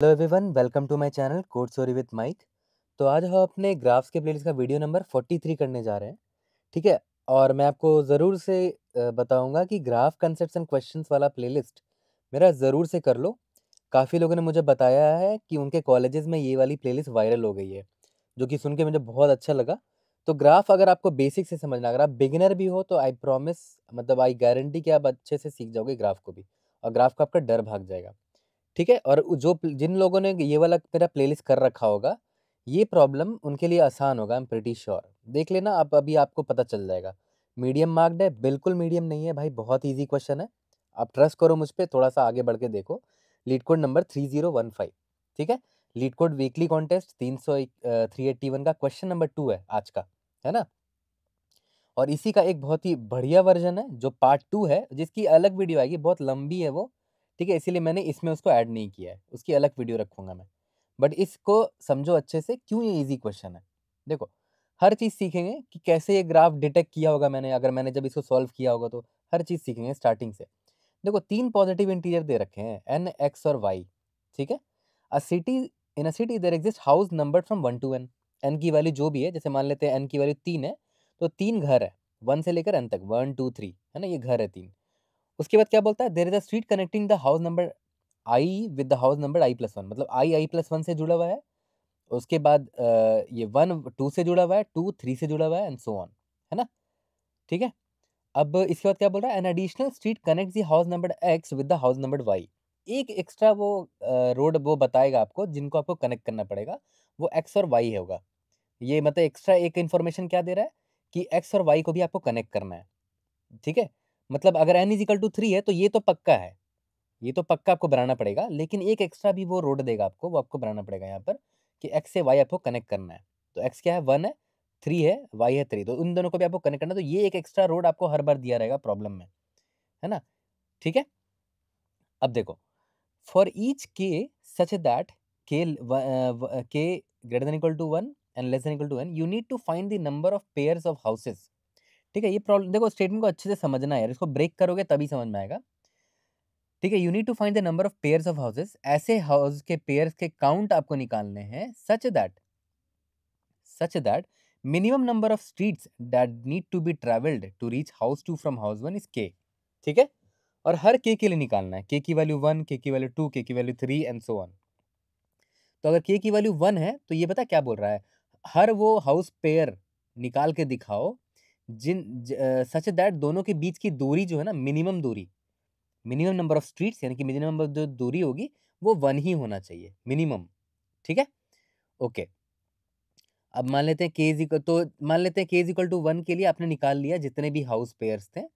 Hello everyone, welcome to my channel code story with Mike. तो आज हम अपने ग्राफ्स के प्लेलिस्ट का वीडियो नंबर 43 करने जा रहे हैं। ठीक है। और मैं आपको ज़रूर से बताऊंगा कि ग्राफ कंसेप्ट्स एंड क्वेश्चंस वाला प्लेलिस्ट मेरा ज़रूर से कर लो। काफ़ी लोगों ने मुझे बताया है कि उनके कॉलेजेस में ये वाली प्लेलिस्ट वायरल हो गई है, जो कि सुन के मुझे बहुत अच्छा लगा। तो ग्राफ अगर आपको बेसिक से समझना, अगर आप बिगिनर भी हो तो आई प्रॉमिस, मतलब आई गारंटी कि आप अच्छे से सीख जाओगे ग्राफ को भी, और ग्राफ का आपका डर भाग जाएगा। ठीक है। और जिन लोगों ने ये वाला मेरा प्लेलिस्ट कर रखा होगा, ये प्रॉब्लम उनके लिए आसान होगा। I am pretty sure. देख लेना आप, अभी आपको पता चल जाएगा। मीडियम मार्क्ड है? बिल्कुल मीडियम नहीं है भाई, बहुत इजी क्वेश्चन है। आप ट्रस्ट करो मुझ पे, थोड़ा सा आगे बढ़ के देखो। Leet code number 3015। ठीक है। लीड कोड वीकली कॉन्टेस्ट 381 का क्वेश्चन नंबर 2 है आज का, है ना। और इसी का एक बहुत ही बढ़िया वर्जन है जो पार्ट 2 है, जिसकी अलग वीडियो आएगी, बहुत लंबी है वो। ठीक है, इसीलिए मैंने इसमें उसको ऐड नहीं किया है, उसकी अलग वीडियो रखूंगा मैं। बट इसको समझो अच्छे से, क्यों ये इजी क्वेश्चन है। देखो, हर चीज़ सीखेंगे कि कैसे ये ग्राफ डिटेक्ट किया होगा मैंने, अगर मैंने जब इसको सॉल्व किया होगा तो हर चीज़ सीखेंगे स्टार्टिंग से। देखो, 3 पॉजिटिव इंटीजर दे रखे हैं, एन, एक्स और वाई। ठीक है। A city in a city there exist house number from 1 to N. N की वैल्यू जो भी है, जैसे मान लेते हैं एन की वैल्यू 3 है, तो 3 घर है, 1 से लेकर एन तक, 1 2 3, है ना, ये घर है 3। उसके बाद क्या बोलता है, there is a street connecting the house number I with the house number I plus one, मतलब आई प्लस वन से जुड़ा हुआ है। उसके बाद ये 1 2 से जुड़ा हुआ है, 2 3 से जुड़ा हुआ है, एंड सो ऑन, है ना। ठीक है। अब इसके बाद क्या बोल रहा है, an additional street connect the house number X with the house number Y. एक एक्स्ट्रा वो रोड वो बताएगा आपको, जिनको आपको कनेक्ट करना पड़ेगा, वो एक्स और वाई होगा। ये मतलब एक्स्ट्रा एक इन्फॉर्मेशन क्या दे रहा है कि एक्स और वाई को भी आपको कनेक्ट करना है। ठीक है। मतलब अगर n इज इक्वल टू 3 है तो ये तो पक्का है, ये तो पक्का आपको बनाना पड़ेगा, लेकिन एक एक्स्ट्रा भी वो रोड देगा आपको, वो आपको बनाना पड़ेगा यहाँ पर, कि एक्स से वाई आपको कनेक्ट करना है। तो एक्स क्या है, 1 है, 3 है, वाई है 3, तो उन दोनों को भी आपको कनेक्ट करना है। तो ये एक एक्स्ट्रा रोड आपको हर बार दिया रहेगा प्रॉब्लम में, है ना। ठीक है। अब देखो, फॉर ईच के सच that K K greater than equal to 1 and less than equal to n, you need to find the number of pairs of houses. ठीक है। ये प्रॉब्लम देखो, स्टेटमेंट को अच्छे से समझना है यार, इसको ब्रेक करोगे तभी समझ में आएगा। ठीक है। You need to find the number of pairs of houses, ऐसे हाउस के पेयर्स के काउंट आपको निकालने हैं, such that minimum number of streets that need to be travelled to reach house 2 from house 1 is K. ठीक है। और हर के लिए निकालना है, के की वैल्यू 1, के की वैल्यू 2, के की वैल्यू 3 एंड सो ऑन। तो अगर के की वैल्यू 1 है तो ये पता क्या बोल रहा है, हर वो हाउस पेयर निकाल के दिखाओ सच दैट दोनों के बीच की दूरी जो है ना, मिनिमम दूरी, मिनिमम नंबर ऑफ स्ट्रीट्स, यानी कि मिनिमम नंबर जो दूरी होगी वो 1 ही होना चाहिए मिनिमम। ठीक है। ओके। अब मान लेते हैं के इज इक्वल, तो मान लेते हैं के इज इक्वल टू 1 के लिए आपने निकाल लिया जितने भी हाउस पेयर्स थे,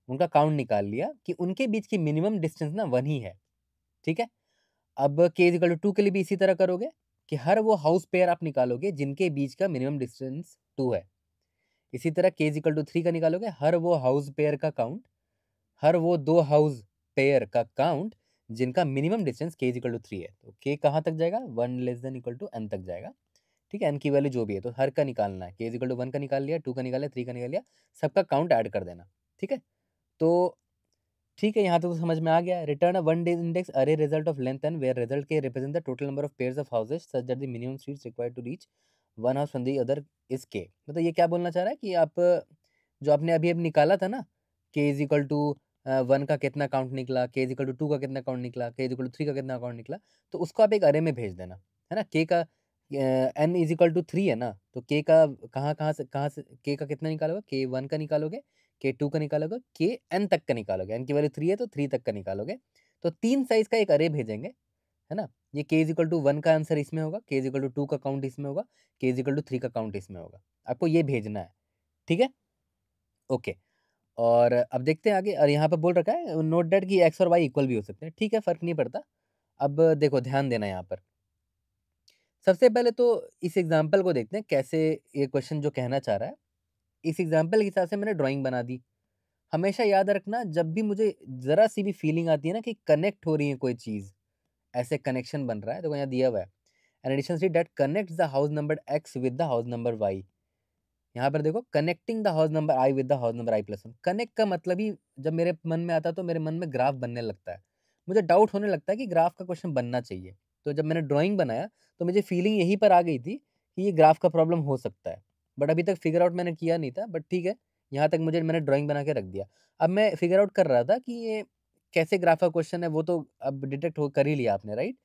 उनका काउंट निकाल लिया कि उनके बीच की मिनिमम डिस्टेंस ना 1 ही है। ठीक है। अब के इज इक्वल टू 2 के लिए भी इसी तरह करोगे, कि हर वो हाउस पेयर आप निकालोगे जिनके बीच का मिनिमम डिस्टेंस 2 है। इसी तरह के इज इक्वल टू 3 का निकालोगे, हर वो हाउस पेयर का काउंट, हर वो 2 हाउस पेयर का काउंट जिनका minimum distance K is equal to 3 है। तो के कहाँ तक जाएगा, 1 less than equal to n तक जाएगा। ठीक है। n की वैल्यू जो भी है, तो हर का निकालना है, के इज इक्वल टू 1 का निकाल लिया, 2 का निकाल लिया, 3 का निकाल लिया, सबका काउंट ऐड कर देना। ठीक है। तो ठीक है, यहाँ तक तो समझ में आ गया। Return a one D index array result of length and where result k represent the total number of pairs of houses such that the minimum streets required to reach one house from the other is k. मतलब ये क्या बोलना चाह रहा है कि आप जो आपने अभी अभी निकाला था ना, के इज इक्वल टू 1 का कितना काउंट निकला, के इज इक्वल टू 2 का कितना काउंट निकला, के इज इक्वल टू 3 का कितना काउंट निकला, तो उसको आप एक अरे में भेज देना, है ना। के का एन इज इक्वल टू 3 है ना, तो के का कहाँ से के का कितना निकालोगे, के 1 का निकालोगे, के 2 का निकालोगे, के एन तक का निकालोगे, एन की वैल्यू 3 है तो 3 तक का निकालोगे। तो 3 साइज का एक अरे भेजेंगे, है ना। ये के इज इक्वल टू 1 का आंसर इसमें होगा, के इज इक्वल टू 2 का काउंट इसमें होगा, के इज इक्वल टू 3 का काउंट इसमें होगा। आपको ये भेजना है। ठीक है। ओके। और अब देखते हैं आगे, और यहाँ पे बोल रखा है नोट दैट कि एक्स और वाई इक्वल भी हो सकते हैं। ठीक है, फर्क नहीं पड़ता। अब देखो, ध्यान देना यहाँ पर। सबसे पहले तो इस एग्जाम्पल को देखते हैं कैसे ये क्वेश्चन जो कहना चाह रहा है। इस एग्जाम्पल के हिसाब से मैंने ड्राइंग बना दी। हमेशा याद रखना, जब भी मुझे ज़रा सी भी फीलिंग आती है ना कि कनेक्ट हो रही है कोई चीज़, ऐसे कनेक्शन बन रहा है, तो यहाँ दिया हुआ है an addition see that connects the house number X with the house number Y. यहाँ पर देखो, connecting the house number I with the house number I plus one. Connect का मतलब ही जब मेरे मन में आता है तो मेरे मन में ग्राफ बनने लगता है, मुझे डाउट होने लगता है कि ग्राफ का क्वेश्चन बनना चाहिए। तो जब मैंने ड्राइंग बनाया तो मुझे फीलिंग यहीं पर आ गई थी कि ये ग्राफ का प्रॉब्लम हो सकता है। बट अभी तक फिगर आउट मैंने किया नहीं था, बट ठीक है, यहाँ तक मुझे मैंने ड्राइंग बना के रख दिया। अब मैं फिगर आउट कर रहा था कि ये कैसे ग्राफ का क्वेश्चन है, वो तो अब डिटेक्ट हो कर ही लिया आपने, राइट?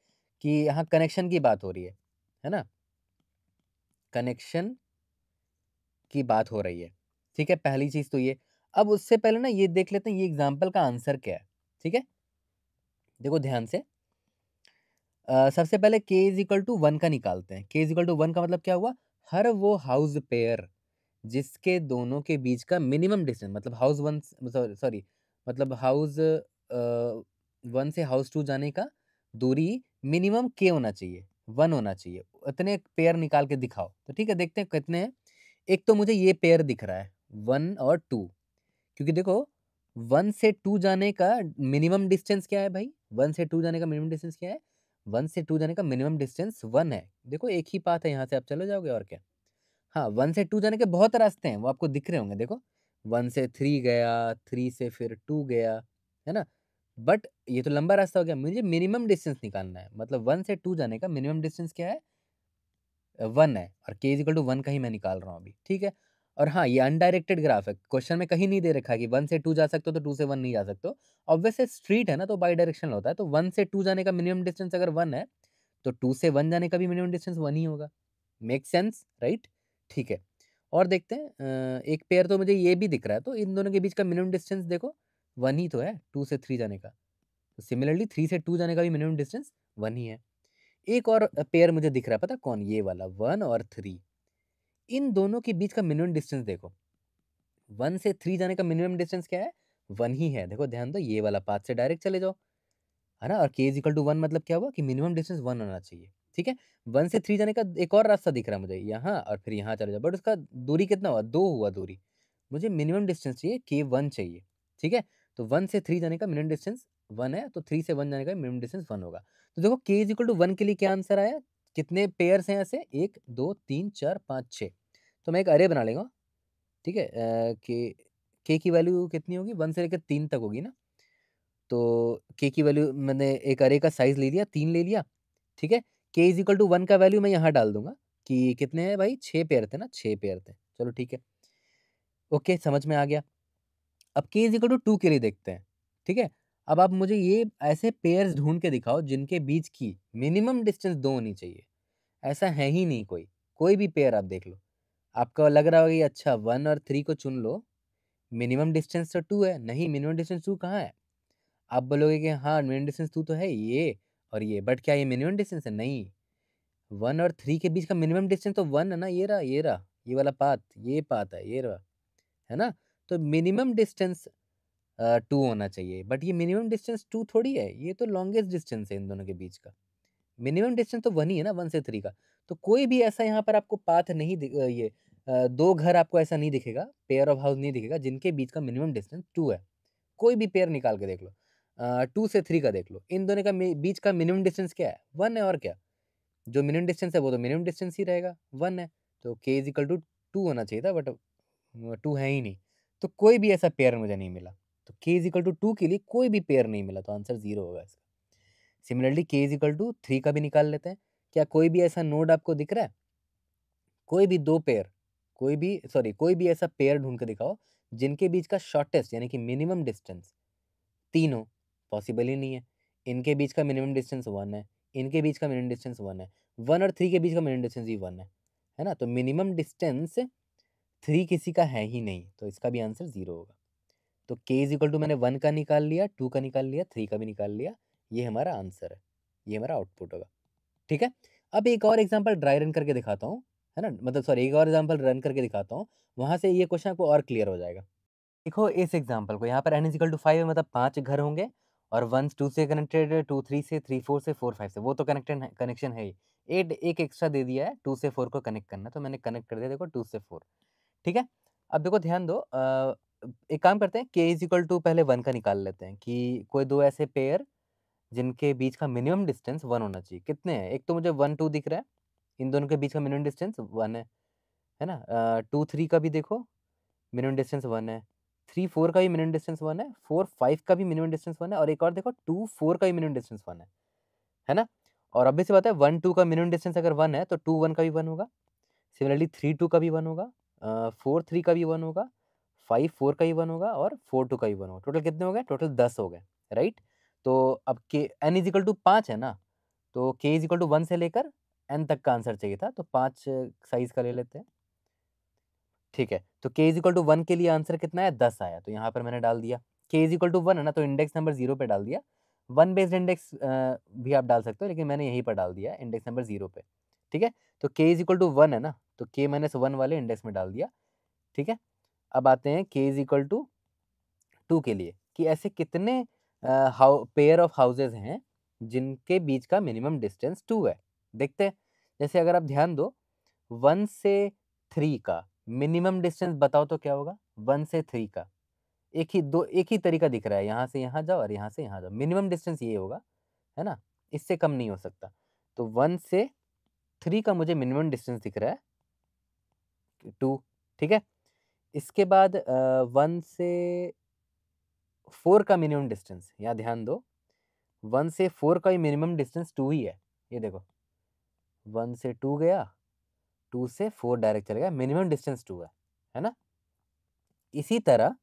कि यहाँ कनेक्शन की बात हो रही है ना? कनेक्शन की बात हो रही है, ठीक है? पहली चीज़ तो ये। अब उससे पहले ना ये देख लेते हैं ये एग्ज़ाम्पल का आंसर क्या है, ठीक है? देखो ध्यान से। सबसे पहले k इज़ इक्वल टू 1 का निकालते हैं। k इज़ इक्वल टू 1 का मतलब क्या हुआ? हर वो हाउस पेयर जिसके दोनों के बीच का मिनिमम डिस्टेंस, मतलब हाउस 1 सॉरी मतलब हाउस 1 से हाउस 2 जाने का दूरी मिनिमम k होना चाहिए, 1 होना चाहिए। उतने पेयर निकाल के दिखाओ। तो ठीक है, देखते हैं कितने हैं। एक तो मुझे ये पेयर दिख रहा है 1 और 2, क्योंकि देखो 1 से 2 जाने का मिनिमम डिस्टेंस क्या है भाई? 1 से 2 जाने का मिनिमम डिस्टेंस क्या है? 1 से 2 जाने का मिनिमम डिस्टेंस 1 है। देखो एक ही पाथ है, यहाँ से आप चले जाओगे और क्या। हाँ, 1 से 2 जाने के बहुत रास्ते हैं, वो आपको दिख रहे होंगे देखो। 1 से 3 गया, 3 से फिर 2 गया, है ना? बट ये तो लंबा रास्ता हो गया, मुझे मिनिमम डिस्टेंस निकालना है। मतलब 1 से 2 जाने का मिनिमम डिस्टेंस क्या है? 1 है, और k इज़ इक्वल टू 1 का ही मैं निकाल रहा हूँ अभी, ठीक है? और हाँ, ये अनडायरेक्टेड ग्राफ है, क्वेश्चन में कहीं नहीं दे रखा है कि 1 से 2 जा सकते हो, तो 2 से 1 नहीं जा सकते हो। ऑब्वियस है, स्ट्रीट है ना, तो बाई डायरेक्शनल होता है, तो 1 से 2 जाने का मिनिमम डिस्टेंस अगर 1 है, तो 2 से 1 जाने का भी मिनिमम डिस्टेंस 1 ही होगा। Make sense, right? ठीक है, और देखते हैं। एक पेयर तो मुझे ये भी दिख रहा है, तो इन दोनों के बीच का मिनिमम डिस्टेंस देखो 1 ही तो है, 2 से 3 जाने का। तो सिमिलरली 3 से 2 जाने का भी मिनिमम डिस्टेंस 1 ही है। एक और पेयर मुझे दिख रहा है, पता है कौन? ये वाला 1 और 3। इन दोनों के बीच का मिनिमम डिस्टेंस देखो, 1 से 3 जाने का मिनिमम डिस्टेंस क्या है? 1 ही है। देखो ध्यान दो, ये वाला पाथ से डायरेक्ट चले जाओ, है ना? और k इज़ इक्वल टू 1 मतलब क्या हुआ कि मिनिमम डिस्टेंस 1 होना चाहिए, ठीक है? 1 से 3 जाने का एक और रास्ता दिख रहा है मुझे, यहाँ और फिर यहाँ चले जाओ, बट उसका दूरी कितना हुआ? 2 हुआ दूरी। मुझे मिनिमम डिस्टेंस चाहिए, k 1 चाहिए, ठीक है? तो 1 से 3 जाने का मिनिमम डिस्टेंस 1 है, तो 3 से 1 जाने का मिनिमम डिस्टेंस 1 होगा। तो देखो k इज़ इक्वल टू 1 के लिए क्या आंसर आया? कितने पेयर्स हैं ऐसे? 1, 2, 3, 4, 5, 6। तो मैं एक अरे बना लेगा, ठीक है? के की वैल्यू कितनी होगी? 1 से लेकर 3 तक होगी ना? तो के की वैल्यू मैंने एक अरे का साइज़ ले लिया, 3 ले लिया, ठीक है? के इज़ इक्वल टू 1 का वैल्यू मैं यहाँ डाल दूँगा कि कितने हैं भाई? 6 पेयर थे ना? 6 पेयर थे। चलो ठीक है। ओके, समझ में आ गया। अब k इज़ इक्वल टू 2 के लिए देखते हैं, ठीक है? अब आप मुझे ये ऐसे पेयर्स ढूँढ के दिखाओ जिनके बीच की मिनिमम डिस्टेंस 2 होनी चाहिए। ऐसा है ही नहीं कोई। कोई भी पेयर आप देख लो। आपको लग रहा होगा कि अच्छा 1 और 3 को चुन लो, मिनिमम डिस्टेंस तो 2 है। नहीं, मिनिमम डिस्टेंस 2 कहाँ है? आप बोलोगे कि हाँ, मिनिमम डिस्टेंस 2 तो है ये और ये, बट क्या ये मिनिमम डिस्टेंस है? नहीं। 1 और 3 के बीच का मिनिमम डिस्टेंस तो 1 है ना, ये रहा, ये वाला पाथ, ये पाथ है, ये रहा, है ना? तो मिनिमम डिस्टेंस 2 होना चाहिए, बट ये मिनिमम डिस्टेंस 2 थोड़ी है, ये तो लॉन्गेस्ट डिस्टेंस है इन दोनों के बीच का। मिनिमम डिस्टेंस तो 1 ही है ना, 1 से 3 का। तो कोई भी ऐसा यहाँ पर आपको पाथ नहीं 2 घर आपको ऐसा नहीं दिखेगा, पेयर ऑफ हाउस नहीं दिखेगा जिनके बीच का मिनिमम डिस्टेंस 2 है। कोई भी पेयर निकाल के देख लो। 2 से 3 का देख लो, इन दोनों का बीच का मिनिमम डिस्टेंस क्या है? 1 है और क्या। जो मिनिमम डिस्टेंस है वो तो मिनिमम डिस्टेंस ही रहेगा, 1 है। तो k इज इक्वल टू 2 होना चाहिए था, बट 2 है ही नहीं। तो कोई भी ऐसा पेयर मुझे नहीं मिला। तो k इज इक्वल टू 2 के लिए कोई भी पेयर नहीं मिला, तो आंसर 0 होगा इसका। Similarly k is equal to 3 का भी निकाल लेते हैं। क्या कोई भी ऐसा नोड आपको दिख रहा है? कोई भी 2 पेयर, कोई भी ऐसा पेयर ढूँढ के दिखाओ जिनके बीच का शॉर्टेस्ट यानी कि मिनिमम डिस्टेंस 3 हो, पॉसिबल ही नहीं है। इनके बीच का मिनिमम डिस्टेंस 1 है, इनके बीच का मिनिमम डिस्टेंस 1 है। 1 और 3 के बीच का मिनिमम डिस्टेंस ही 1 है ना? तो मिनिमम डिस्टेंस 3 किसी का है ही नहीं, तो इसका भी आंसर 0 होगा। तो k इज़ इक्वल टू मैंने 1 का निकाल लिया, 2 का निकाल लिया, 3 का भी निकाल लिया। ये हमारा आंसर है, ये हमारा आउटपुट होगा, ठीक है? अब एक और एग्ज़ाम्पल ड्राई रन करके दिखाता हूँ, है ना? मतलब सॉरी, एक और एग्ज़ाम्पल रन करके दिखाता हूँ, वहाँ से ये क्वेश्चन आपको और क्लियर हो जाएगा। देखो इस एग्जांपल को, यहाँ पर n इक्वल टू 5 है, मतलब 5 घर होंगे और 1 2 से कनेक्टेड है, 2 3 से, 3 4 से, 4 5 से, वो तो कनेक्शन है ही। एक एक्स्ट्रा दे दिया है, 2 से 4 को कनेक्ट करना, तो मैंने कनेक्ट कर दिया, देखो 2 से 4, ठीक है? अब देखो ध्यान दो, एक काम करते हैं, k इज़ इक्वल टू पहले 1 का निकाल लेते हैं कि कोई 2 ऐसे पेयर जिनके बीच का मिनिमम डिस्टेंस 1 होना चाहिए। कितने हैं? एक तो मुझे 1 2 दिख रहा है, इन दोनों के बीच का मिनिमम डिस्टेंस 1 है ना? 2 3 का भी देखो, मिनिमम डिस्टेंस 1 है। 3 4 का भी मिनिमम डिस्टेंस 1 है। 4 5 का भी मिनिमम डिस्टेंस 1 है, और एक और देखो 2 4 का भी मिनिमम डिस्टेंस 1 है ना? और ऑब्वियस सी बात है 1 2 का मिनिमम डिस्टेंस अगर 1 है तो 2 1 का भी 1 होगा, सिमिलरली 3 2 का भी 1 होगा, 4 3 का भी 1 होगा, 5 4 का भी 1 होगा और 4 2 का भी 1 होगा। टोटल कितने हो गए? टोटल 10 हो गए, राइट? तो अब के n इज़ इक्वल टू 5 है ना, तो k इज़ इक्वल टू 1 से लेकर n तक का आंसर चाहिए था, तो 5 साइज़ का ले लेते हैं। ठीक है, तो k इज़ इक्वल टू 1 के लिए आंसर कितना है? 10 आया, तो यहाँ पर मैंने डाल दिया। k इज़ इक्वल टू 1 है ना, तो इंडेक्स नंबर 0 पे डाल दिया। 1 बेस्ड इंडेक्स भी आप डाल सकते हो, लेकिन मैंने यहीं पर डाल दिया इंडेक्स नंबर 0 पे। ठीक है, तो k इज़ इक्वल टू 1 है ना, तो k माइनस 1 वाले इंडेक्स में डाल दिया। ठीक है, अब आते हैं k इज़ इक्वल टू 2 के लिए, कि ऐसे कितने पेयर ऑफ हाउसेज हैं जिनके बीच का मिनिमम डिस्टेंस 2 है। देखते हैं, जैसे अगर आप ध्यान दो 1 से 3 का मिनिमम डिस्टेंस बताओ तो क्या होगा? 1 से 3 का एक ही तरीका दिख रहा है, यहाँ से यहाँ जाओ और यहाँ से यहाँ जाओ, मिनिमम डिस्टेंस ये होगा, है ना? इससे कम नहीं हो सकता। तो 1 से 3 का मुझे मिनिमम डिस्टेंस दिख रहा है 2, ठीक है? इसके बाद 1 से 4 का मिनिमम डिस्टेंस, यहाँ ध्यान दो 1 से 4 का ही मिनिमम डिस्टेंस 2 ही है। ये देखो 1 से 2 गया, 2 से 4 डायरेक्ट चलेगा, मिनिमम डिस्टेंस 2 है ना? इसी तरह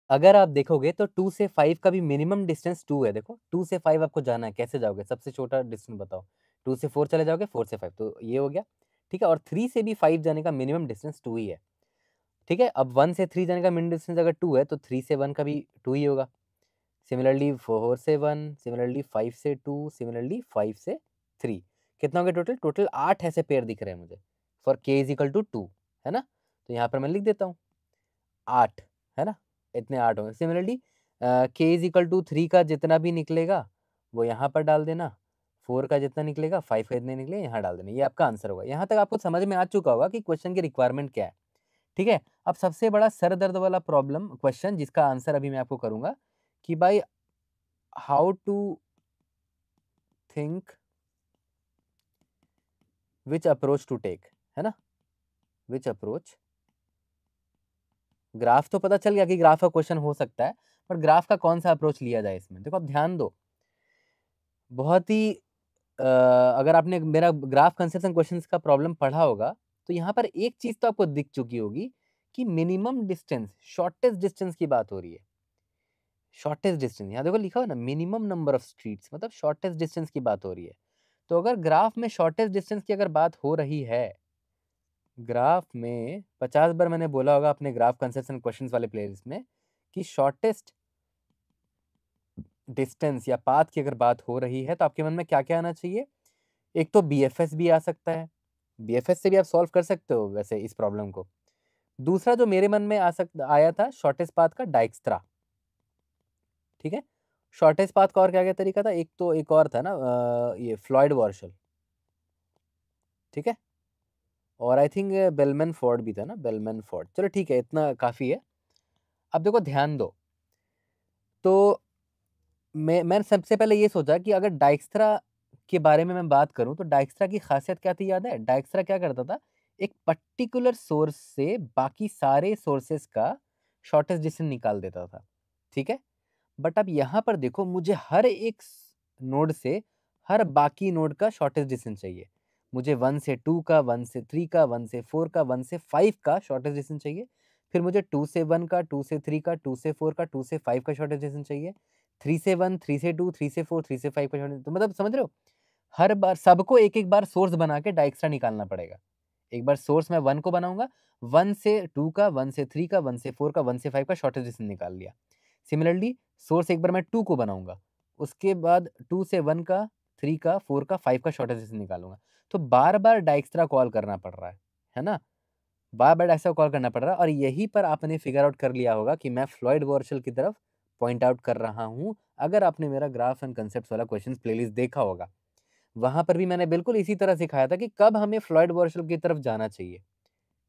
अगर आप देखोगे तो 2 से 5 का भी मिनिमम डिस्टेंस 2 है। देखो 2 से 5 आपको जाना है, कैसे जाओगे? सबसे छोटा डिस्टेंस बताओ। 2 से 4 चले जाओगे, 4 से 5 तो ये हो गया, ठीक है? और 3 से भी 5 जाने का मिनिमम डिस्टेंस 2 ही है, ठीक है? अब 1 से 3 जाने का मिनिमम डिस्टेंस अगर 2 है तो 3 से 1 का भी 2 ही होगा। सिमिलरली 4 से 1, सिमिलरली 5 से 2, सिमिलरली 5 से 3, कितना हो गया टोटल? टोटल 8 ऐसे पेयर दिख रहे हैं मुझे for k is equal to 2, है ना? तो यहाँ पर मैं लिख देता हूँ 8, है ना? इतने 8 होंगे। Similarly k is equal to 3 का जितना भी निकलेगा वो यहाँ पर डाल देना, 4 का जितना निकलेगा, 5 का जितने निकले यहाँ डाल देना, ये आपका आंसर होगा। यहाँ तक आपको समझ में आ चुका होगा कि क्वेश्चन की रिक्वायरमेंट क्या है, ठीक है? अब सबसे बड़ा सर दर्द वाला प्रॉब्लम क्वेश्चन जिसका आंसर अभी मैं आपको करूँगा कि भाई how to think which approach to take, है ना? विच अप्रोच, ग्राफ तो पता चल गया कि ग्राफ का क्वेश्चन हो सकता है, पर ग्राफ का कौन सा अप्रोच लिया जाए इसमें? देखो, आप ध्यान दो, बहुत ही अगर आपने मेरा ग्राफ कंसेप्शन क्वेश्चंस का प्रॉब्लम पढ़ा होगा, तो यहाँ पर एक चीज़ तो आपको दिख चुकी होगी कि मिनिमम डिस्टेंस, शॉर्टेस्ट डिस्टेंस की बात हो रही है। शॉर्टेस्ट डिस्टेंस, यहाँ देखो लिखा हुआ है ना, मिनिमम नंबर ऑफ स्ट्रीट्स, मतलब शॉर्टेस्ट डिस्टेंस की बात हो रही है। तो अगर ग्राफ में शॉर्टेस्ट डिस्टेंस की अगर बात हो रही है, ग्राफ में 50 बार मैंने बोला होगा अपने ग्राफ कंसेप्शन क्वेश्चंस वाले प्लेलिस्ट में कि शॉर्टेस्ट डिस्टेंस या पाथ की अगर बात हो रही है तो आपके मन में क्या-क्या आना चाहिए? एक तो बीएफएस भी आ सकता है। बीएफएस से भी आप सॉल्व कर सकते हो वैसे इस प्रॉब्लम को। दूसरा जो मेरे मन में आया था शॉर्टेस्ट पाथ का डाइक्स्ट्रा, ठीक है? शॉर्टेस्ट पाथ का और क्या-क्या तरीका था? एक तो एक और था ना ये फ्लॉयड वार्शल, ठीक है? और आई थिंक बेलमैन फोर्ड भी था ना, बेलमैन फोर्ड। चलो ठीक है, इतना काफ़ी है। अब देखो ध्यान दो, तो मैंने सबसे पहले ये सोचा कि अगर डाइक्स्ट्रा के बारे में मैं बात करूँ तो डाइक्स्ट्रा की ख़ासियत क्या थी याद है? डाइक्स्ट्रा क्या करता था? एक पर्टिकुलर सोर्स से बाकी सारे सोर्सेज़ का शॉर्टेस्ट डिस्टेंस निकाल देता था, ठीक है? बट अब यहाँ पर देखो, मुझे हर एक नोड से हर बाकी नोड का शॉर्टेस्ट डिस्टेंस चाहिए। मुझे 1 से 2 का, 1 से 3 का, 1 से 4 का, 1 से 5 का शॉर्टेस्ट डिस्टेंस चाहिए। फिर मुझे 2 से 1 का, 2 से 3 का, 2 से 4 का, 2 से 5 का शॉर्टेस्ट डिस्टेंस चाहिए। 3 से 1, 3 से 2, 3 से 4, 3 से 5 का शॉर्टेस्ट, तो मतलब समझ रहे हो? हर बार सबको एक-एक बार सोर्स बना के डाइक्स्ट्रा निकालना पड़ेगा। एक बार सोर्स मैं 1 को बनाऊँगा, 1 से 2 का, 1 से 3 का, 1 से 4 का, 1 से 5 का शॉर्टेस्ट डिस्टेंस निकाल लिया। सिमिलरली सोर्स एक बार मैं 2 को बनाऊँगा, उसके बाद 2 से 1 का, 3 का, 4 का, 5 का शॉर्टेस्ट डिस्टेंस निकालूँगा। तो बार-बार डाइक्स्ट्रा कॉल करना पड़ रहा है ना? बार-बार डाइक्स्ट्रा कॉल करना पड़ रहा है और यहीं पर आपने फिगर आउट कर लिया होगा कि मैं फ्लॉयड वार्शल की तरफ पॉइंट आउट कर रहा हूँ। अगर आपने मेरा ग्राफ एंड कांसेप्ट्स वाला क्वेश्चंस प्लेलिस्ट देखा होगा, वहाँ पर भी मैंने बिल्कुल इसी तरह सिखाया था कि कब हमें फ्लॉयड वार्शल की तरफ जाना चाहिए,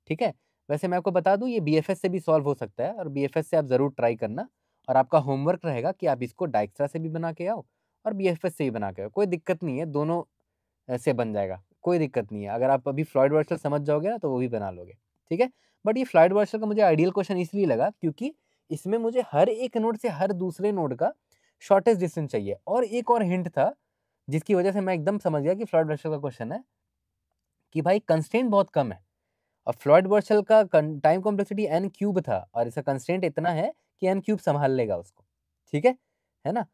ठीक है? वैसे मैं आपको बता दूँ, ये बीएफएस से भी सॉल्व हो सकता है और बीएफएस से आप ज़रूर ट्राई करना और आपका होमवर्क रहेगा कि आप इसको डाइक्स्ट्रा से भी बना के आओ और बीएफएस से भी बना के आओ। कोई दिक्कत नहीं है, दोनों से बन जाएगा, कोई दिक्कत नहीं है। अगर आप अभी फ्लॉयड वार्शल समझ जाओगे ना तो वो भी बना लोगे, ठीक है? बट ये फ्लॉयड वार्शल का मुझे आइडियल क्वेश्चन इसलिए लगा क्योंकि इसमें मुझे हर एक नोड से हर दूसरे नोड का शॉर्टेस्ट डिस्टेंस चाहिए और एक और हिंट था जिसकी वजह से मैं एकदम समझ गया कि फ्लॉयड वर्शल का क्वेश्चन है कि भाई कंस्ट्रेंट बहुत कम है और फ्लॉयड वर्शल का टाइम कॉम्प्लेक्सिटी एन क्यूब था और इसका कंस्ट्रेंट इतना है कि एन क्यूब संभाल लेगा उसको, ठीक है ना?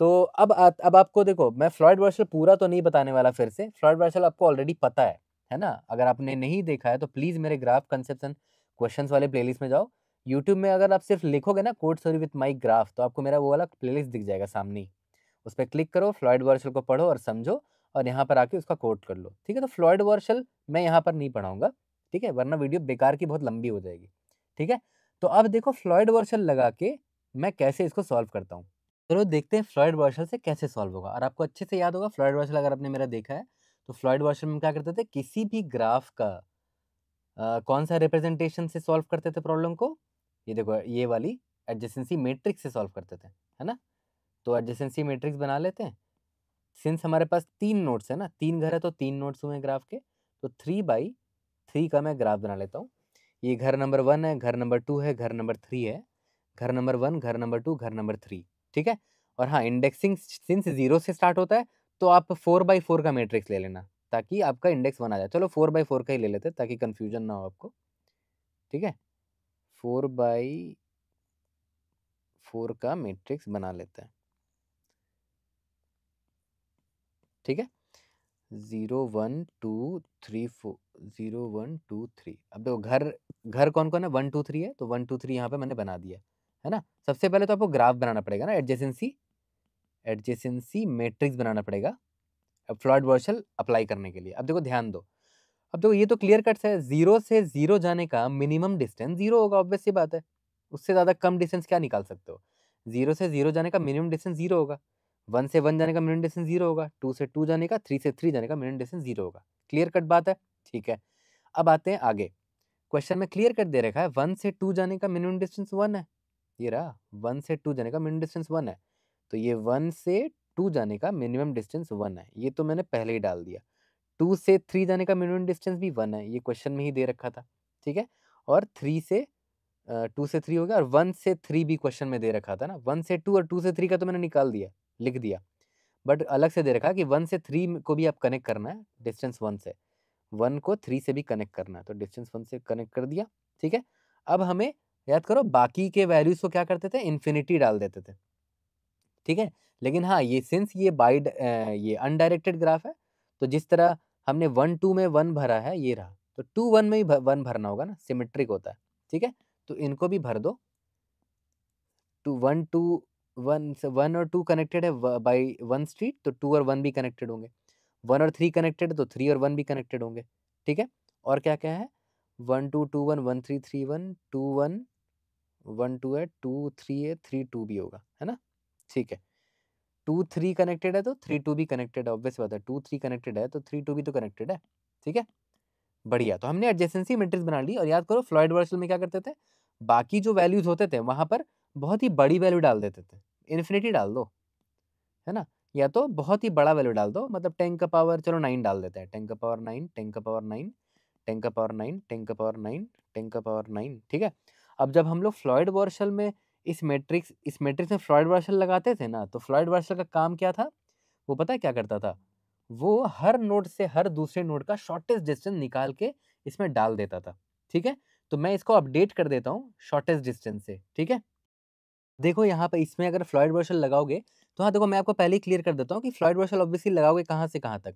तो अब आपको देखो, मैं फ्लॉयड वर्शल पूरा तो नहीं बताने वाला फिर से, फ्लॉयड वर्शल आपको ऑलरेडी पता है ना? अगर आपने नहीं देखा है तो प्लीज़ मेरे ग्राफ कंसेप्शन क्वेश्चंस वाले प्लेलिस्ट में जाओ। यूट्यूब में अगर आप सिर्फ लिखोगे ना code sorry with my graph, तो आपको मेरा वो वाला प्लेलिस्ट दिख जाएगा सामने ही। उस पे क्लिक करो, फ्लॉयड वर्शल को पढ़ो और समझो और यहाँ पर आके उसका कोड कर लो, ठीक है? तो फ्लॉयड वर्शल मैं यहाँ पर नहीं पढ़ाऊँगा, ठीक है? वरना वीडियो बेकार की बहुत लंबी हो जाएगी, ठीक है? तो अब देखो फ्लॉयड वर्शल लगा के मैं कैसे इसको सॉल्व करता हूँ। चलो देखते हैं फ्लॉयड वर्शल से कैसे सॉल्व होगा और आपको अच्छे से याद होगा फ्लॉयड वर्शल अगर आपने मेरा देखा है, तो फ्लॉयड वर्शल में क्या करते थे, किसी भी ग्राफ का कौन-सा रिप्रेजेंटेशन से सॉल्व करते थे प्रॉब्लम को? ये देखो ये वाली एडजेसेंसी मैट्रिक्स से सॉल्व करते थे, है ना? तो एडजेसेंसी मैट्रिक्स बना लेते हैं। सिंस हमारे पास 3 नोड्स है ना, 3 घर है तो 3 नोड्स हुए ग्राफ के, तो 3/3 का मैं ग्राफ बना लेता हूँ। ये घर नंबर 1 है, घर नंबर 2 है, घर नंबर 3 है, घर नंबर 1, घर नंबर 2, घर नंबर 3, ठीक है? और हाँ, इंडेक्सिंग सिंस 0 से स्टार्ट होता है, तो आप 4/4 का मैट्रिक्स ले लेना, ताकि आपका इंडेक्स 1 आ जाए। चलो 4/4 का ही ले लेते हैं, ताकि कन्फ्यूजन ना हो आपको, ठीक है? 4/4 का मैट्रिक्स बना लेते हैं, ठीक है? 0 1 2 3 4 0 1 2 3। अब देखो घर घर कौन कौन है, 1 2 3 है, तो 1 2 3 यहाँ पे मैंने बना दिया है ना? सबसे पहले तो आपको ग्राफ बनाना पड़ेगा ना, एडजेसेंसी एडजेसेंसी मैट्रिक्स बनाना पड़ेगा अब फ्लॉयड वर्शल अप्लाई करने के लिए। अब देखो ध्यान दो, अब देखो ये तो क्लियर कट है, 0 से 0 जाने का मिनिमम डिस्टेंस 0 होगा, ऑब्वियस सी बात है। उससे ज़्यादा कम डिस्टेंस क्या निकाल सकते हो? 0 से 0 जाने का मिनिमम डिस्टेंस 0 होगा, 1 से 1 जाने का मिनिमम डिस्टेंस 0 होगा, 2 से 2 जाने का, 3 से 3 जाने का मिनिमम डिस्टेंस 0 होगा। क्लियर कट बात है? ठीक है। अब आते हैं आगे। क्वेश्चन में क्लियर कट दे रखा है 1 से 2 जाने का मिनिमम डिस्टेंस 1 है। ये रहा 1 से 2 जाने का मिनिमम डिस्टेंस 1 है। तो ये 1 से 2 जाने का मिनिमम डिस्टेंस 1 है। ये तो मैंने पहले ही डाल दिया। 2 से 3 जाने का मिनिमम डिस्टेंस भी 1 है, ये क्वेश्चन में ही दे रखा था, ठीक है? और 3 से 2 से 3 हो गया और 1 से 3 भी क्वेश्चन में दे रखा था ना, 1 से 2 और 2 से 3 का तो मैंने निकाल दिया, लिख दिया। बट अलग से दे रखा है कि 1 से 3 को भी आप कनेक्ट करना है डिस्टेंस 1 से, 1 को 3 से भी कनेक्ट करना है, तो डिस्टेंस 1 से कनेक्ट कर दिया, ठीक है? अब हमें याद करो बाकी के वैल्यूज़ को क्या करते थे, इन्फिनिटी डाल देते थे, ठीक है? लेकिन हाँ, ये सिंस ये अनडायरेक्टेड ग्राफ है, तो जिस तरह हमने 1 2 में 1 भरा है, ये रहा, तो 2 1 में भी 1 भरना होगा ना, सिमेट्रिक होता है, ठीक है? तो इनको भी भर दो। 2 1 से 1 और 2 कनेक्टेड है बाय 1 स्ट्रीट, तो 2 और 1 भी कनेक्टेड होंगे। 1 और 3 कनेक्टेड है, तो 3 और 1 भी कनेक्टेड होंगे, ठीक है? और क्या-क्या है? 1 2 2 1 1 3 3 1 2 1 1 2 है, 2 3 है, 3 2 भी होगा, है ना? ठीक है। 2 3 कनेक्टेड है तो 3 2 भी कनेक्टेड है, ऑब्वियस बात है। 2 3 कनेक्टेड है तो 3 2 भी तो कनेक्टेड है, ठीक है? बढ़िया, तो हमने एडजेसेंसी मैट्रिक्स बना ली और याद करो फ्लॉयड वर्शल में क्या करते थे? बाकी जो वैल्यूज़ होते थे वहाँ पर बहुत ही बड़ी वैल्यू डाल देते थे। इन्फिनिटी डाल दो, है ना? या तो बहुत ही बड़ा वैल्यू डाल दो, मतलब 10 का पावर चलो 9 डाल देते हैं। 10 का पावर 9 10 का पावर 9 10 का पावर 9 10 का पावर 9 10 का पावर 9, ठीक है? अब जब हम लोग फ्लॉयड वर्शल में इस मैट्रिक्स में फ्लॉयड वर्शल लगाते थे ना, तो फ्लॉयड वर्शल का काम क्या था? वो पता है क्या करता था? वो हर नोड से हर दूसरे नोड का शॉर्टेस्ट डिस्टेंस निकाल के इसमें डाल देता था, ठीक है? तो मैं इसको अपडेट कर देता हूँ शॉर्टेस्ट डिस्टेंस से, ठीक है? देखो यहाँ पे इसमें अगर फ्लॉयड वर्शल लगाओगे, तो हाँ देखो मैं आपको पहले ही क्लियर कर देता हूँ कि फ्लॉयड वर्शल ऑब्वियसली लगाओगे कहाँ से कहाँ तक?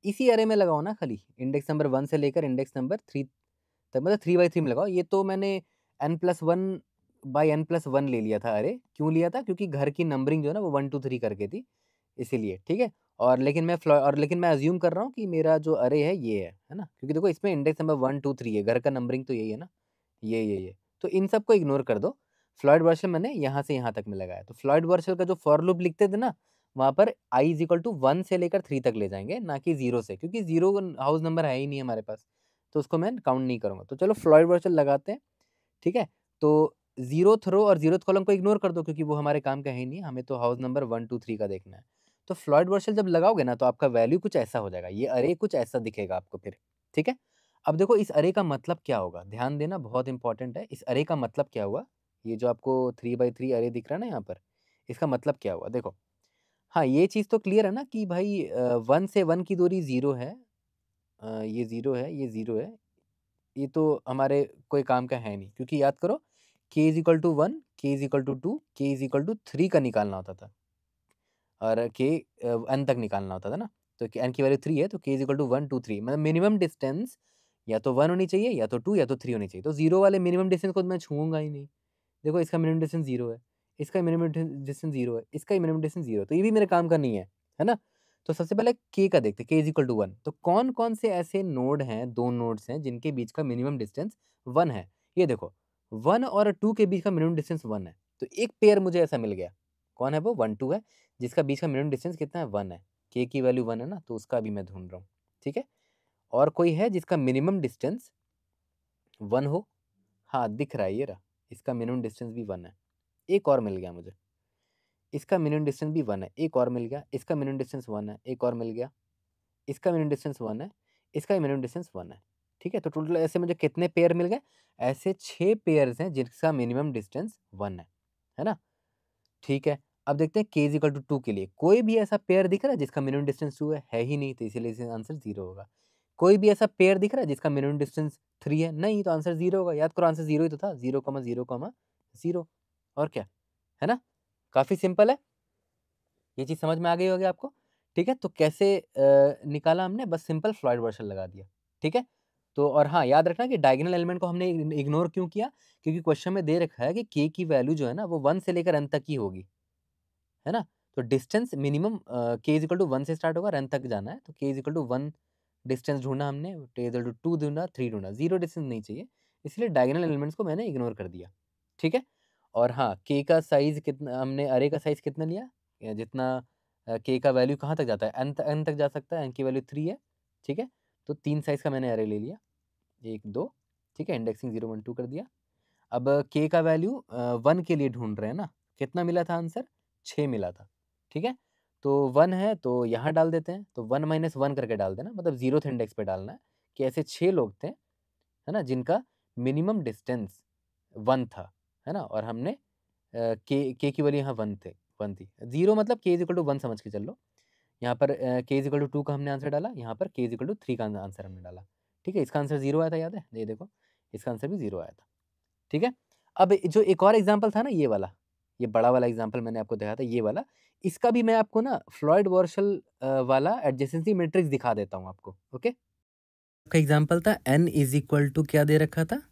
इसी अरे में लगाओ ना खाली, इंडेक्स नंबर 1 से लेकर इंडेक्स नंबर 3 तक, मतलब 3/3 में लगाओ। ये तो मैंने n+1/n+1 ले लिया था अरे, क्यों लिया था? क्योंकि घर की नंबरिंग जो है ना वो 1 2 3 करके थी, इसीलिए, ठीक है? लेकिन मैं अज़्यूम कर रहा हूँ कि मेरा जो अरे है ये है ना? क्योंकि देखो इसमें इंडेक्स नंबर 1 2 3 है, घर का नंबरिंग तो यही है ना? ये। तो इन सबको इग्नोर कर दो। फ्लॉयड वर्शल मैंने यहाँ से यहाँ तक में लगाया। तो फ्लॉयड वर्शल का जो फॉर लूप लिखते थे ना, वहाँ पर i इज़ इक्वल टू 1 से लेकर 3 तक ले जाएँगे, ना कि 0 से, क्योंकि 0 हाउस नंबर है ही नहीं हमारे पास, तो उसको मैं काउंट नहीं करूँगा। तो चलो फ्लॉयड वर्शल लगाते हैं, ठीक है? तो 0th रो और 0th कॉलम को इग्नोर कर दो, क्योंकि वो हमारे काम का है ही नहीं, हमें तो हाउस नंबर 1 2 3 का देखना है। तो फ्लॉयड वर्शल जब लगाओगे ना, तो आपका वैल्यू कुछ ऐसा हो जाएगा, ये अरे कुछ ऐसा दिखेगा आपको फिर, ठीक है? अब देखो इस अरे का मतलब क्या होगा? ध्यान देना, बहुत इंपॉर्टेंट है। इस अरे का मतलब क्या हुआ? ये जो आपको 3/3 अरे दिख रहा है ना यहाँ पर, इसका मतलब क्या हुआ? देखो, हाँ, ये चीज़ तो क्लियर है ना कि भाई 1 से 1 की दूरी 0 है। ये 0 है, ये 0 है। ये तो हमारे कोई काम का है नहीं, क्योंकि याद करो k is equal to 1, k is equal to 2, k is equal to 3 का निकालना होता था और k n तक निकालना होता था ना। तो n की वैल्यू 3 है तो k इज़ इक्वल टू 1, 2, 3 मतलब मिनिमम डिस्टेंस या तो 1 होनी चाहिए या तो 2 या तो 3 होनी चाहिए। तो 0 वाले मिनिमम डिस्टेंस को तो मैं छूऊँगा ही नहीं। देखो इसका मिनिमम डिस्टेंस 0 है, इसका मिनिमम डिस्टेंस 0 है, इसका ही मिनिमम डिस्टेंस 0 है, तो ये भी मेरे काम का नहीं है ना? तो सबसे पहले k का देखते हैं, k इज़ इक्वल टू 1 तो कौन-कौन से ऐसे नोड हैं, 2 नोड्स हैं जिनके बीच का मिनिमम डिस्टेंस 1 है? ये देखो 1 और 2 के बीच का मिनिमम डिस्टेंस 1 है, तो एक पेयर मुझे ऐसा मिल गया। कौन है वो? 1, 2 है, जिसका बीच का मिनिमम डिस्टेंस कितना है? 1 है। k की वैल्यू 1 है ना, तो उसका अभी मैं ढूँढ रहा हूँ, ठीक है? और कोई है जिसका मिनिमम डिस्टेंस 1 हो? हाँ, दिख रहा है ये रहा, इसका मिनिमम डिस्टेंस भी 1 है। एक और मिल गया मुझे। इसका मिनिमम डिस्टेंस भी 1 है, एक और मिल गया, इसका मिनिमम डिस्टेंस 1 है, एक और मिल गया, इसका मिनिमम डिस्टेंस 1 है, इसका भी मिनिमम डिस्टेंस 1 है, ठीक है? तो टोटल ऐसे मुझे कितने पेयर मिल गए? ऐसे 6 पेयर्स हैं जिसका मिनिमम डिस्टेंस 1 है ना? ठीक है, अब देखते हैं k इज़ इक्वल टू 2 के लिए, कोई भी ऐसा पेयर दिख रहा है जिसका मिनिमम डिस्टेंस 2 है? है ही नहीं, तो इसीलिए इसका आंसर 0 होगा। कोई भी ऐसा पेयर दिख रहा है जिसका मिनिमम डिस्टेंस 3 है? नहीं, तो आंसर 0 होगा, याद करो आंसर 0 ही तो था, 0, 0, 0 और क्या, है ना? काफ़ी सिंपल है। ये चीज़ समझ में आ गई होगी आपको, ठीक है? तो कैसे निकाला हमने बस सिंपल फ्लॉयड वर्सल लगा दिया, ठीक है? तो और हाँ, याद रखना कि डायगोनल एलिमेंट को हमने इग्नोर क्यों किया? क्योंकि क्वेश्चन में दे रखा है कि k की वैल्यू जो है ना वो 1 से लेकर n तक की होगी, है ना? तो distance minimum k is equal to 1 से स्टार्ट होगा और n तक जाना है, तो k is equal to 1 distance ढूँढा हमने, k इज़ इक्वल टू 2 ढूँढा, 3 ढूँढा, 0 डिस्टेंस नहीं चाहिए, इसलिए डायगोनल एलिमेंट्स को मैंने इग्नोर कर दिया, ठीक है? और हाँ, k का साइज़ कितना हमने अरे का साइज़ कितना लिया? जितना k का वैल्यू कहाँ तक जाता है? n तक जा सकता है, n की वैल्यू 3 है, ठीक है? तो 3 साइज़ का मैंने अरे ले लिया, 1, 2 ठीक है? इंडेक्सिंग 0, 1, 2 कर दिया। अब k का वैल्यू 1 के लिए ढूँढ रहे हैं ना, कितना मिला था आंसर? 6 मिला था, ठीक है? तो 1 है तो यहाँ डाल देते हैं, तो 1 माइनस 1 करके डाल देना, मतलब 0th इंडेक्स पे डालना है कि ऐसे 6 लोग थे, है ना? जिनका मिनिमम डिस्टेंस 1 था, है ना? और हमने k की वैल्यू यहाँ 1 थी। 0 मतलब k इज़ इक्वल टू 1 समझ के चल लो। यहाँ पर k इज़ इक्वल टू 2 का हमने आंसर डाला, यहाँ पर k इज़ इक्वल टू 3 का आंसर हमने डाला, ठीक है? इसका आंसर 0 आया था, याद है? ये देखो, इसका आंसर भी 0 आया था, ठीक है? अब जो एक और एग्ज़ाम्पल था ना ये वाला, ये बड़ा वाला एग्ज़ाम्पल मैंने आपको दिखाया था ये वाला, इसका भी मैं आपको ना फ्लॉयड वॉर्शल वाला एडजेसेंसी मैट्रिक्स दिखा देता हूँ आपको, ओके? का एग्ज़ाम्पल था n इज़ इक्वल टू क्या दे रखा था?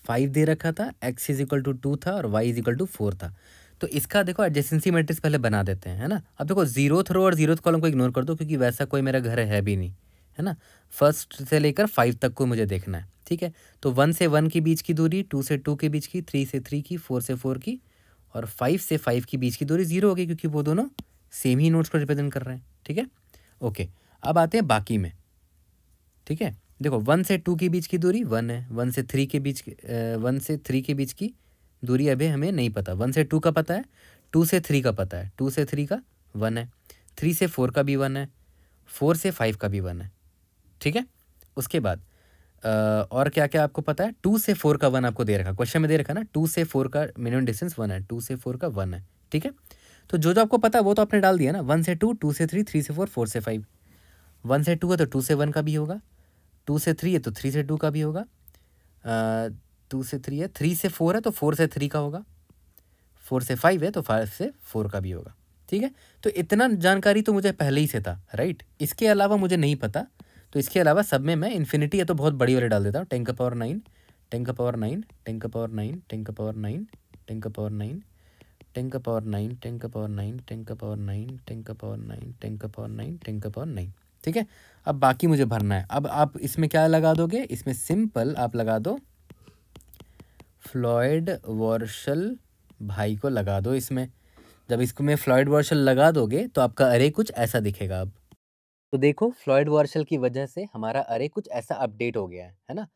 5 दे रखा था, x इज़ इक्वल टू 2 था और y इज़ इक्वल टू 4 था। तो इसका देखो एडजेसेंसी मैट्रिक्स पहले बना देते हैं, है ना? अब देखो 0th रो और 0th कॉलम को इग्नोर कर दो क्योंकि वैसा कोई मेरा घर है भी नहीं, है ना? फर्स्ट से लेकर 5 तक को मुझे देखना है, ठीक है? तो 1 से 1 के बीच की दूरी, 2 से 2 के बीच की, 3 से 3 की, 4 से 4 की और 5 से 5 के बीच की दूरी 0 होगी क्योंकि वो दोनों सेम ही नोड्स को रिप्रेजेंट कर रहे हैं, ठीक है? ओके, अब आते हैं बाकी में, ठीक है? देखो 1 से 2 के बीच की दूरी 1 है, 1 से 3 के बीच 1 से 3 के बीच की दूरी अभी हमें नहीं पता। 1 से 2 का पता है, 2 से 3 का पता है, 2 से 3 का 1 है, 3 से 4 का भी 1 है, 4 से 5 का भी 1 है, ठीक है? उसके बाद और क्या-क्या आपको पता है? 2 से 4 का 1 आपको दे रखा, क्वेश्चन में दे रखा ना 2 से 4 का मिनिमम डिस्टेंस 1 है, 2 से 4 का 1 है, ठीक है? तो जो-जो आपको पता है वो तो आपने डाल दिया ना, 1 से 2, 2 से 3, 3 से 4, 4 से 5। 1 से 2 है तो 2 से 1 का भी होगा, 2 से 3 है तो 3 से 2 का भी होगा, 2 से 3 है, 3 से 4 है तो 4 से 3 का होगा, 4 से 5 है तो 5 से 4 का भी होगा, ठीक है? तो इतना जानकारी तो मुझे पहले ही से था, राइट? इसके अलावा मुझे नहीं पता, तो इसके अलावा सब में मैं इन्फिनिटी है तो बहुत बड़ी वाले डाल देता हूँ, 10 का पावर 9, 10 का पावर 9, 10 का पावर 9, 10 का पावर 9, 10 का पावर 9, 10 का पावर 9, 10 का पावर 9, 10 का पावर 9, 10 का पावर 9, 10 का पावर 9, 10 का पावर 9, ठीक है? अब बाकी मुझे भरना है। अब आप इसमें क्या लगा दोगे? इसमें सिंपल आप लगा दो फ्लॉयड वॉर्शल भाई को लगा दो इसमें। जब इसको में फ्लॉयड वॉर्शल लगा दोगे तो आपका अरे कुछ ऐसा दिखेगा अब। तो देखो फ्लॉयड वॉर्शल की वजह से हमारा अरे कुछ ऐसा अपडेट हो गया है ना?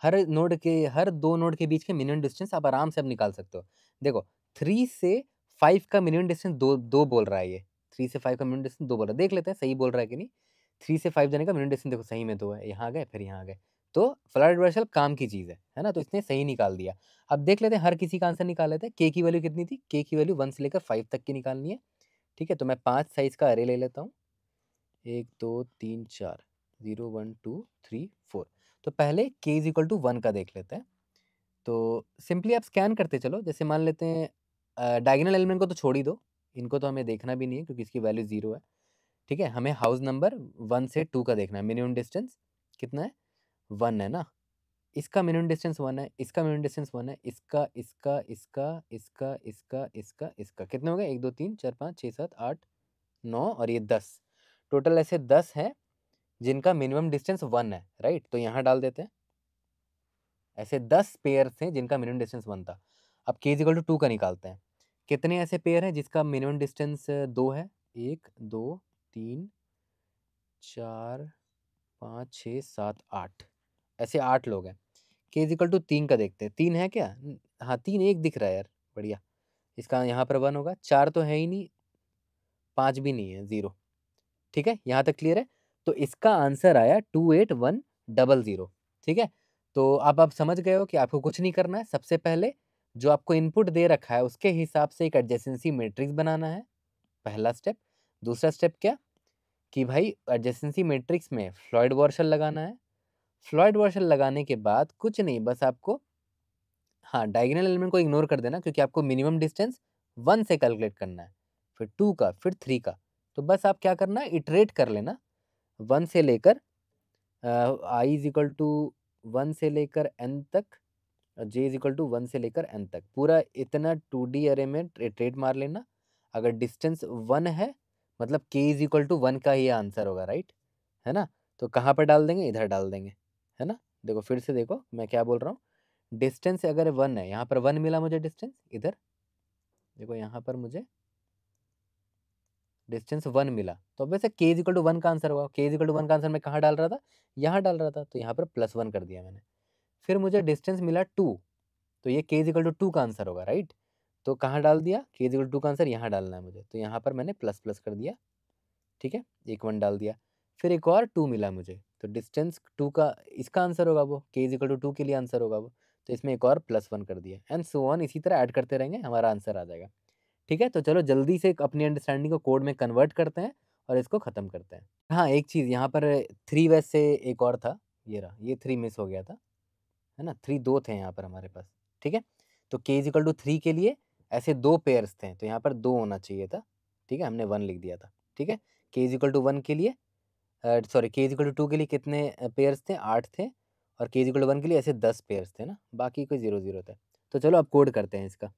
हर 2 नोड के बीच के मिनिमम डिस्टेंस आप आराम से अब निकाल सकते हो। देखो 3 से 5 का मिनिमम डिस्टेंस 2 बोल रहा है ये। 3 से 5 का मिनिमम डिस्टेंस 2 बोल रहा है। देख लेते हैं सही बोल रहा है कि नहीं। 3 से 5 जाने का मिनिमम डिस्टेंस देखो सही में 2 है। यहाँ आ गए फिर यहाँ आ गए। तो फ्लॉयड वॉर्शल काम की चीज़ है ना? तो इसने सही निकाल दिया। अब देख लेते हैं हर किसी का आंसर निकाल लेते हैं। k की वैल्यू कितनी थी? k की वैल्यू 1 से लेकर 5 तक की निकालनी है। ठीक है, तो मैं 5 साइज़ का अरे ले लेता हूँ। 1 2 3 4 0 1 2 3 4। तो पहले k इज़ इक्वल टू 1 का देख लेते हैं। तो सिंपली आप स्कैन करते चलो, जैसे मान लेते हैं डायगोनल एलिमेंट को तो छोड़ ही दो, इनको तो हमें देखना भी नहीं है क्योंकि इसकी वैल्यू 0 है। ठीक है, हमें हाउस नंबर 1 से 2 का देखना है। मिनिमम डिस्टेंस कितना है? 1 है ना? इसका मिनिमम डिस्टेंस 1 है, इसका मिनिमम डिस्टेंस 1 है, इसका, इसका, इसका, इसका, इसका, इसका, इसका। कितने हो गए? 1 2 3 4 5 6 7 8 9 और ये 10। टोटल ऐसे 10 हैं जिनका मिनिमम डिस्टेंस 1 है, राइट? तो यहाँ डाल देते हैं। ऐसे 10 पेयर्स हैं जिनका मिनिमम डिस्टेंस 1 था। अब k इज़ इक्वल टू 2 का निकालते हैं। कितने ऐसे पेयर हैं जिसका मिनिमम डिस्टेंस 2 है? 1 2 3 4 5 6 7 8, ऐसे 8 लोग हैं। k इज़ इक्वल टू 3 का देखते हैं। 3 है क्या? हाँ, 3 1 दिख रहा है यार, बढ़िया। इसका यहाँ पर 1 होगा, 4 तो है ही नहीं, 5 भी नहीं है, 0। ठीक है, यहाँ तक क्लियर है? तो इसका आंसर आया 28100। ठीक है? तो अब आप समझ गए हो कि आपको कुछ नहीं करना है। सबसे पहले जो आपको इनपुट दे रखा है उसके हिसाब से एक एडजेसेंसी मैट्रिक्स बनाना है, पहला स्टेप। दूसरा स्टेप क्या? कि भाई एडजेसेंसी मैट्रिक्स में फ्लॉयड वॉर्शल लगाना है। फ्लॉयड वॉर्शल लगाने के बाद कुछ नहीं, बस आपको हाँ, डायगोनल एलिमेंट को इग्नोर कर देना क्योंकि आपको मिनिमम डिस्टेंस 1 से कैलकुलेट करना है, फिर 2 का, फिर 3 का। तो बस आप क्या करना है, इटरेट कर लेना 1 से लेकर आई इज इक्वल टू 1 से लेकर n तक, j इज इक्वल टू 1 से लेकर n तक। पूरा इतना 2D अरे में इटरेट मार लेना। अगर डिस्टेंस 1 है मतलब k इज इक्वल टू 1 का ही आंसर होगा, राइट? है ना? तो कहाँ पर डाल देंगे? इधर डाल देंगे, है ना? देखो फिर से देखो मैं क्या बोल रहा हूँ। डिस्टेंस अगर 1 है, यहाँ पर 1 मिला मुझे डिस्टेंस, इधर देखो यहाँ पर मुझे डिस्टेंस 1 मिला, तो अब वैसे k इज इक्वल टू 1 का आंसर होगा। k इज इक्वल टू 1 का आंसर मैं कहाँ डाल रहा था? यहाँ डाल रहा था, तो यहाँ पर +1 कर दिया मैंने। फिर मुझे डिस्टेंस मिला 2, तो ये k इज इक्वल टू 2 का आंसर होगा, राइट? तो कहाँ डाल दिया? k इज इक्वल टू 2 का आंसर यहाँ डालना है मुझे, तो यहाँ पर मैंने प्लस प्लस कर दिया। ठीक है, एक 1 डाल दिया। फिर एक और 2 मिला मुझे, तो डिस्टेंस 2 का इसका आंसर होगा वो, k इज इक्वल टू 2 के लिए आंसर होगा वो, तो इसमें एक और +1 कर दिया, एंड सो ऑन। इसी तरह ऐड करते रहेंगे, हमारा आंसर आ जाएगा। ठीक है, तो चलो जल्दी से अपनी अंडरस्टैंडिंग को कोड में कन्वर्ट करते हैं और इसको ख़त्म करते हैं। हाँ, एक चीज़ यहाँ पर 3 वैसे एक और था, ये रहा, ये 3 मिस हो गया था, है ना? 3 2 थे यहाँ पर हमारे पास। ठीक है, तो k इज इक्वल टू 3 के लिए ऐसे 2 पेयर्स थे, तो यहाँ पर 2 होना चाहिए था। ठीक है, हमने 1 लिख दिया था। ठीक है, k इज इक्वल टू 1 के लिए sorry, k is equal to 2 के लिए कितने पेयर्स थे? 8 थे, और k इज इक्वल टू 1 के लिए ऐसे 10 पेयर्स थे ना, बाकी कोई 0 0 थे। तो चलो अब कोड करते हैं इसका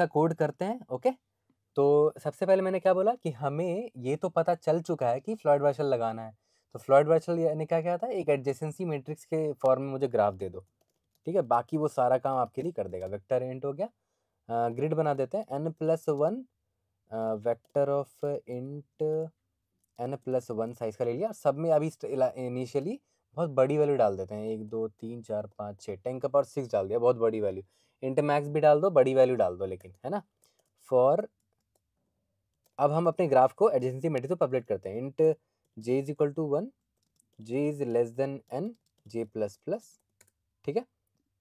कोड करते हैं। ओके, तो सबसे पहले मैंने क्या बोला कि हमें ये तो पता चल चुका है कि फ्लॉयड वाशर लगाना है। तो फ्लॉयड वाशर यानी क्या क्या था? एक एडजेसेंसी मैट्रिक्स के फॉर्म में मुझे ग्राफ दे दो। ठीक है, बाकी वो सारा काम आपके लिए कर देगा। वेक्टर इंट हो गया, ग्रिड बना देते हैं, n+1 vector of int n+1 size का ले लिया। सब में अभी इनिशियली बहुत बड़ी वैल्यू डाल देते हैं, 1 2 3 4 5 6, 10 का पावर 6 डाल दिया, बहुत बड़ी वैल्यू। इंट मैक्स भी डाल दो, बड़ी वैल्यू डाल दो, लेकिन है ना। फॉर अब हम अपने ग्राफ को एडजेसेंसी मैट्रिक्स को पब्लिश करते हैं। Int j is equal to 1, j is less than n, j plus plus. ठीक है,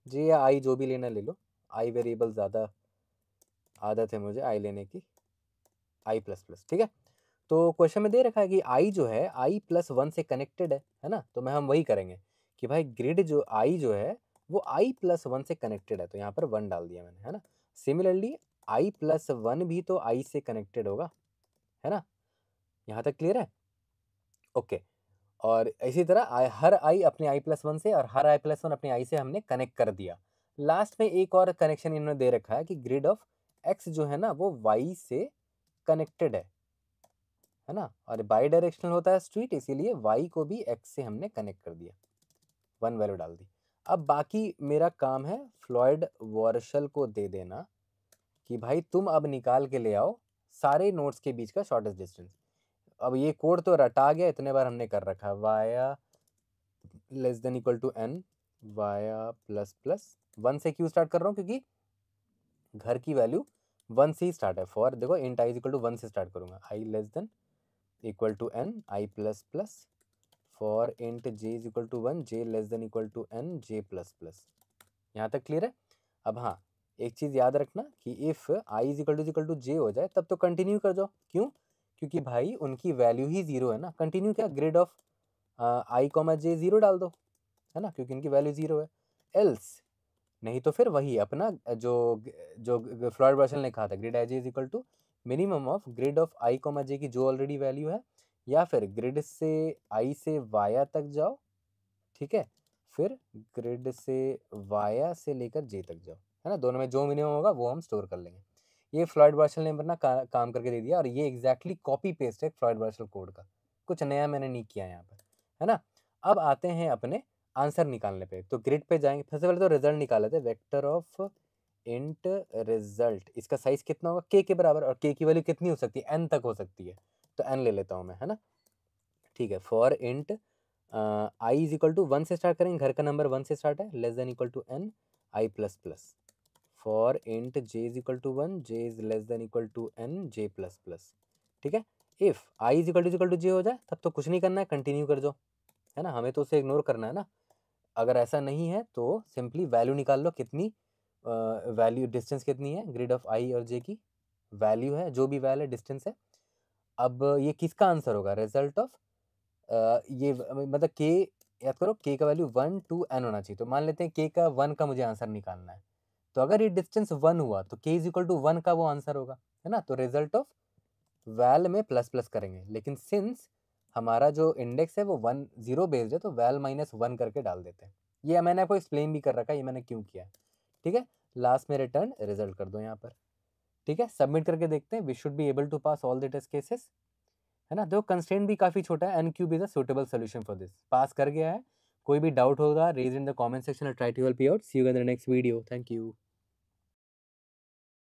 j या i जो भी लेना ले लो, i वेरिएबल ज़्यादा आदत है मुझे i लेने की, i प्लस प्लस। ठीक है, तो क्वेश्चन में दे रखा है कि i जो है i+1 से कनेक्टेड है ना। तो हम वही करेंगे कि भाई ग्रिड जो i जो है वो i+1 से कनेक्टेड है, तो यहाँ पर 1 डाल दिया मैंने, है ना। सिमिलरली i+1 भी तो i से कनेक्टेड होगा, है ना। यहाँ तक क्लियर है? ओके, और इसी तरह हर आई अपने i+1 से और हर i+1 अपने i से हमने कनेक्ट कर दिया। लास्ट में एक और कनेक्शन इन्होंने दे रखा है कि ग्रिड ऑफ x जो है ना वो y से कनेक्टेड है ना, और बाई डायरेक्शनल होता है स्ट्रीट, इसीलिए y को भी x से हमने कनेक्ट कर दिया, 1 वैल्यू डाल दी। अब बाकी मेरा काम है फ्लॉयड वॉर्शल को दे देना कि भाई तुम अब निकाल के ले आओ सारे नोड्स के बीच का शॉर्टेस्ट डिस्टेंस। अब ये कोड तो रटा गया, इतने बार हमने कर रखा है। Via less than equal to n, via plus plus 1 से क्यों स्टार्ट कर रहा हूँ? क्योंकि घर की वैल्यू 1 से ही स्टार्ट है। फॉर देखो इंट आई इक्वल टू 1 से स्टार्ट करूंगा, I less than equal to n, I plus plus. For int j is equal to 1, j less than equal to n, j plus plus. यहाँ तक clear है? अब हाँ, एक चीज़ याद रखना कि if I is equal to J हो जाए तब तो कंटिन्यू कर जाओ। क्यों? क्योंकि भाई उनकी वैल्यू ही ज़ीरो है ना। कंटिन्यू क्या, grade of I comma J zero डाल दो, है ना, क्योंकि इनकी वैल्यू ज़ीरो है। एल्स नहीं तो फिर वही अपना जो जो फ्लॉयड वर्सल ने कहा था, grid I J is equal to minimum of grid of I comma J की जो ऑलरेडी वैल्यू है, या फिर ग्रिड से आई से वाया तक जाओ, ठीक है, फिर ग्रिड से वाया से लेकर जे तक जाओ, है ना, दोनों में जो मिनिमम होगा वो हम स्टोर कर लेंगे। ये फ्लॉयड वर्सल ने अपना काम करके दे दिया, और ये एग्जैक्टली कॉपी पेस्ट है फ्लॉयड वर्सल कोड का, कुछ नया मैंने नहीं किया यहाँ पर, है ना। अब आते हैं अपने आंसर निकालने पे। तो ग्रिड पे जाएंगे, सबसे पहले तो रिजल्ट निकाल लेते हैं, वेक्टर ऑफ इंट रिजल्ट, इसका साइज कितना होगा, के बराबर, और के की वैल्यू कितनी हो सकती है, एन तक हो सकती है, तो एन ले लेता हूँ मैं, है ना। ठीक है, for int I is equal to one से स्टार्ट करेंगे, घर का नंबर वन से स्टार्ट है, less than equal to N I plus plus. For int J is equal to one, J is less than equal to N J plus plus. ठीक है, if I is equal to J हो जाए तब तो कुछ नहीं करना है, कंटिन्यू कर दो, है ना, हमें तो उसे इग्नोर करना है ना। अगर ऐसा नहीं है तो सिंपली वैल्यू निकाल लो, कितनी वैल्यू डिस्टेंस कितनी है ग्रिड ऑफ आई और जे की वैल्यू है, जो भी वैल्यू है डिस्टेंस है। अब ये किसका आंसर होगा, रिजल्ट ऑफ ये मतलब के, याद करो के का वैल्यू 1 to n होना चाहिए। तो मान लेते हैं के का 1 का मुझे आंसर निकालना है, तो अगर ये डिस्टेंस 1 हुआ तो के इज इक्वल टू 1 का वो आंसर होगा, है ना। तो रिजल्ट ऑफ वैल में प्लस प्लस करेंगे, लेकिन सिंस हमारा जो इंडेक्स है वो 1 0 बेस्ड है, तो वैल माइनस 1 करके डाल देते हैं। ये मैंने आपको एक्सप्लेन भी कर रखा है, ये मैंने क्यों किया है। ठीक है, लास्ट में रिटर्न रिजल्ट कर दो यहाँ पर। ठीक है, सबमिट करके देखते हैं, we should be able to pass all the test cases, है ना। देखो कंस्ट्रेंट भी काफ़ी छोटा है, N cube is a suitable solution for this, pass कर गया है। कोई भी डाउट होगा raise in the comment section, I try to help you out. See you in the next video, thank you.